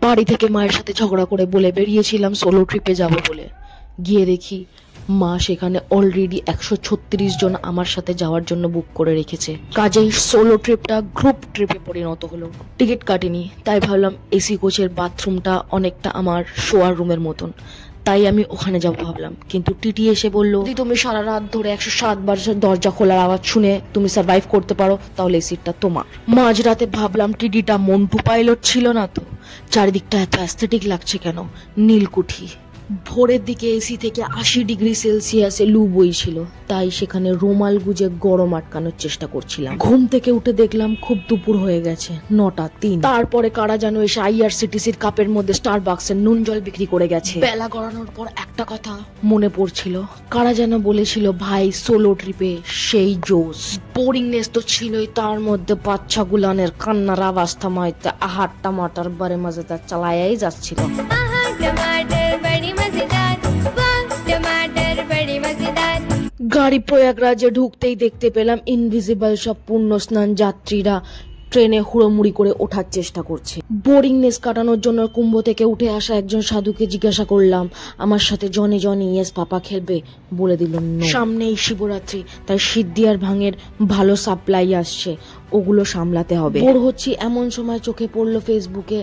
বাড়ি থেকে মায়ের সাথে ঝগড়া করে বলে বেরিয়েছিলাম সোলো ট্রিপে যাব বলে। গিয়ে দেখি মা সেখানে অলরেডি 136 জন আমার সাথে যাওয়ার জন্য বুক করে রেখেছে। কাজেই সোলো ট্রিপটা গ্রুপ ট্রিপে পরিণত হলো। টিকিট কাটিনি, তাই ভাবলাম এসি কোচের বাথরুমটা অনেকটা আমার শোয়ার রুমের মতন, তাই আমি ওখানে যাবো ভাবলাম। কিন্তু টিটি এসে বললো, যদি তুমি সারা রাত ধরে 107 বার দরজা খোলার আওয়াজ শুনে তুমি সার্ভাইভ করতে পারো তাহলে এই সিটটা তোমার। মাঝরাতে ভাবলাম টিটিটা মন্টু পাইলট ছিল না তো, চারিদিকটা এত অ্যাস্থেটিক লাগছে কেন, নীলকুঠি। ভোরের দিকে এসি থেকে 80 ডিগ্রি সেলসিয়াসে লু বইছিল, তাই সেখানে রুমাল গুজে গরম আটকানোর চেষ্টা করছিলাম। ঘুম থেকে উঠে দেখলাম খুব দুপুর হয়ে গেছে, 9:03। তারপরে কারা যেন এসে IRCTC-র কাপের মধ্যে স্টারবাক্সের নুন জল বিক্রি করে গেছে। বেলা গড়ানোর পর একটা কথা মনে পড়ছিল, কারা যেন বলেছিল ভাই সোলো ট্রিপে সেই জোস। বোরিংনেস তো ছিলই, তার মধ্যে বাচ্চা গুলানের কান্নার আওয়াজ থামাইতে আহার টমাটার বারে মজাদার চালায়াই যাচ্ছিল। গাড়ি প্রয়াগরাজে ঢুকতেই দেখতে পেলাম ইনভিজিবল সব পূর্ণ স্নান যাত্রীরা ট্রেনে হুড়োমুড়ি করে ওঠার চেষ্টা করছে। বোরিংনেস কাটানোর জন্য কুম্ভ থেকে উঠে আসা একজন সাধুকে জিজ্ঞাসা করলাম আমার সাথে জনি ইয়েস পাপা খেলবে, বলে দিল সামনেই শিবরাত্রি, তাই সিদ্ধি আর ভাঙের ভালো সাপ্লাই আসছে, ওগুলো সামলাতে হবে। বোর হচ্ছি এমন সময় চোখে পড়লো ফেসবুকে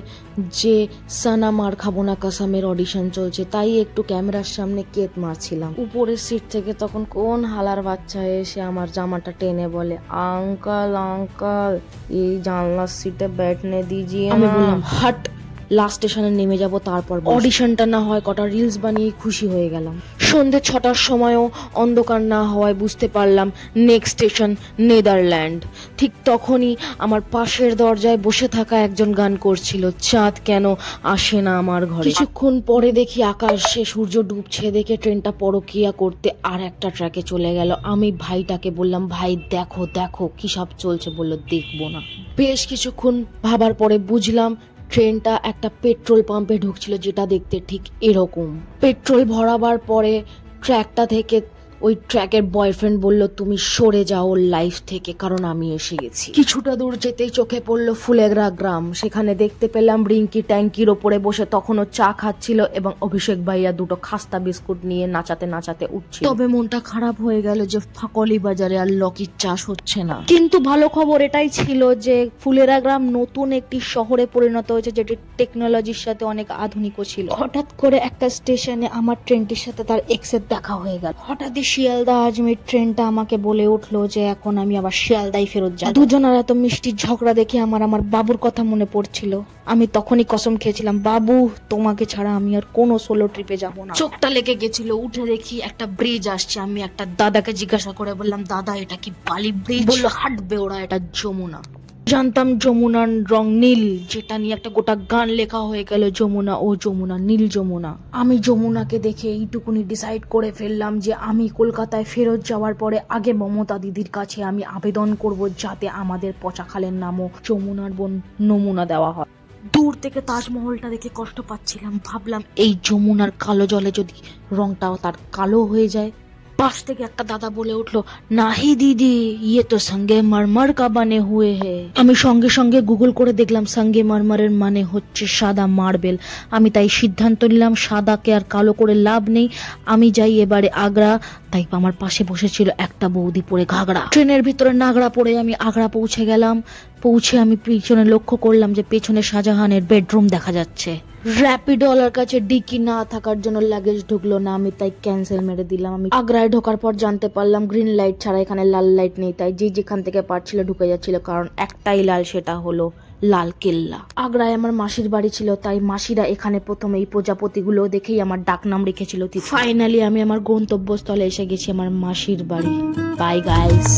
যে সানা মার খাবো না কাসামের অডিশন চলছে, তাই একটু ক্যামেরার সামনে কেত মারছিলাম। উপরের সিট থেকে তখন কোন হালার বাচ্চা এসে আমার জামাটা টেনে বলে, আঙ্কাল আঙ্কাল এই জানলার সিটে बैठने दीजिए। আমি বললাম হাট, লাস্ট স্টেশনে নেমে যাব, তারপর অডিশনটা না হয় কটা রিলস বানিয়ে খুশি হয়ে গেলাম। সন্ধ্যে 6টার সময়ও অন্ধকার না হওয়ায় বুঝতে পারলাম নেক্সট স্টেশন নেদারল্যান্ড। ঠিক তখনই আমার পাশের দরজায় বসে থাকা একজন গান করছিল, চাঁদ কেন আসে না আমার ঘরে। কিছুক্ষণ পরে দেখি আকাশে সূর্য ডুবছে, দেখে ট্রেনটা পরকিয়া করতে আর একটা ট্র্যাকে চলে গেল। আমি ভাইটাকে বললাম, ভাই দেখো দেখো কি সব চলছে। বললো দেখবো না। বেশ কিছুক্ষণ ভাবার পরে বুঝলাম ট্রেনটা একটা পেট্রোল পাম্পে ঢুকছিল, যেটা দেখতে ঠিক এরকম। পেট্রোল ভরাবার পরে ট্র্যাকটা থেকে ওই ট্র্যাকের বয়ফ্রেন্ড বলল, তুমি সরে যাও লাইফ থেকে, কারণ আমি এসে গেছি। কিছুটা দূর যেতেই চোখে পড়লো ফুলেগরা গ্রাম। সেখানে দেখতে পেলাম রিঙ্কি ট্যাঙ্কির ওপরে বসে তখনও চা খাচ্ছিল এবং অভিষেক ভাইয়া দুটো খাস্তা বিস্কুট নিয়ে নাচাতে নাচাতে উঠছিল। তবে মনটা খারাপ হয়ে গেল যে ফাকলি বাজারে আর লকির চাষ হচ্ছে না। কিন্তু ভালো খবর এটাই ছিল যে ফুলেরা গ্রাম নতুন একটি শহরে পরিণত হয়েছে, যেটি টেকনোলজির সাথে অনেক আধুনিকও ছিল। হঠাৎ করে একটা স্টেশনে আমার ট্রেনটির সাথে তার এক্সের দেখা হয়ে গেল। হঠাৎই শিয়ালদা আজমির ট্রেনটা আমাকে বলে উঠলো যে এখন আমি আবার শিয়ালদাই ফেরত যাব। দুজনের এত মিষ্টি ঝগড়া দেখে আমার বাবুর কথা মনে পড়ছিল। আমি তখনই কসম খেয়েছিলাম, বাবু তোমাকে ছাড়া আমি আর কোনো সোলো ট্রিপে যাব না। চোখটা লেগে গেছিল। উঠে দেখি একটা ব্রিজ আসছে। আমি একটা দাদাকে জিজ্ঞাসা করে বললাম, দাদা এটা কি বালি ব্রিজ? বললো হাঁটবে ওরা, এটা যমুনা। জানতাম যমুনার রং নীল, যেটা নিয়ে একটা গোটা গান লেখা হয়ে গেল, যমুনা ও যমুনা নীল যমুনা। আমি যমুনাকে দেখে এইটুকুনি ডিসাইড করে ফেললাম যে আমি কলকাতায় ফেরত যাওয়ার পরে আগে মমতা দিদির কাছে আমি আবেদন করব যাতে আমাদের পচাখালের নামও যমুনার বোন নমুনা দেওয়া হয়। দূর থেকে তাজমহলটা দেখে কষ্ট পাচ্ছিলাম। ভাবলাম এই যমুনার কালো জলে যদি রংটাও তার কালো হয়ে যায়। পাশ থেকে একটা দাদা বলে উঠলো, নাহি দিদি ইয়ে তো সঙ্গে মারমার কা বানে হুয়ে হে। আমি সঙ্গে সঙ্গে গুগল করে দেখলাম সঙ্গে মারমারের মানে হচ্ছে সাদা মার্বেল। আমি তাই সিদ্ধান্ত নিলাম সাদাকে আর কালো করে লাভ নেই, আমি যাই এবারে আগ্রা। তাই আমার পাশে বসেছিল একটা বৌদি পরে ঘাগড়া। ট্রেনের ভিতরে নাগড়া পরে আমি আগ্রা পৌঁছে গেলাম। পৌঁছে আমি পিছনে লক্ষ্য করলাম যে পেছনে শাহজাহানের বেডরুম দেখা যাচ্ছে। র্যাপিডোলার কাছে ডিকি না থাকার জন্য লাগেজ ঢুকলো না, আমি তাই ক্যান্সেল মেরে দিলাম। আমি আগ্রায় ঢোকার পর জানতে পারলাম গ্রিন লাইট ছাড়া এখানে লাল লাইট নেই, তাই যে যেখান থেকে পারছিল ঢুকে যাচ্ছিল, কারণ একটাই লাল, সেটা হলো লাল কেল্লা। আগ্রায় আমার মাসির বাড়ি ছিল, তাই মাসিরা এখানে প্রথমে এই প্রজাপতিগুলো দেখেই আমার ডাক নাম রেখেছিল। ফাইনালি আমি আমার গন্তব্যস্থলে এসে গেছি, আমার মাসির বাড়ি। Bye guys.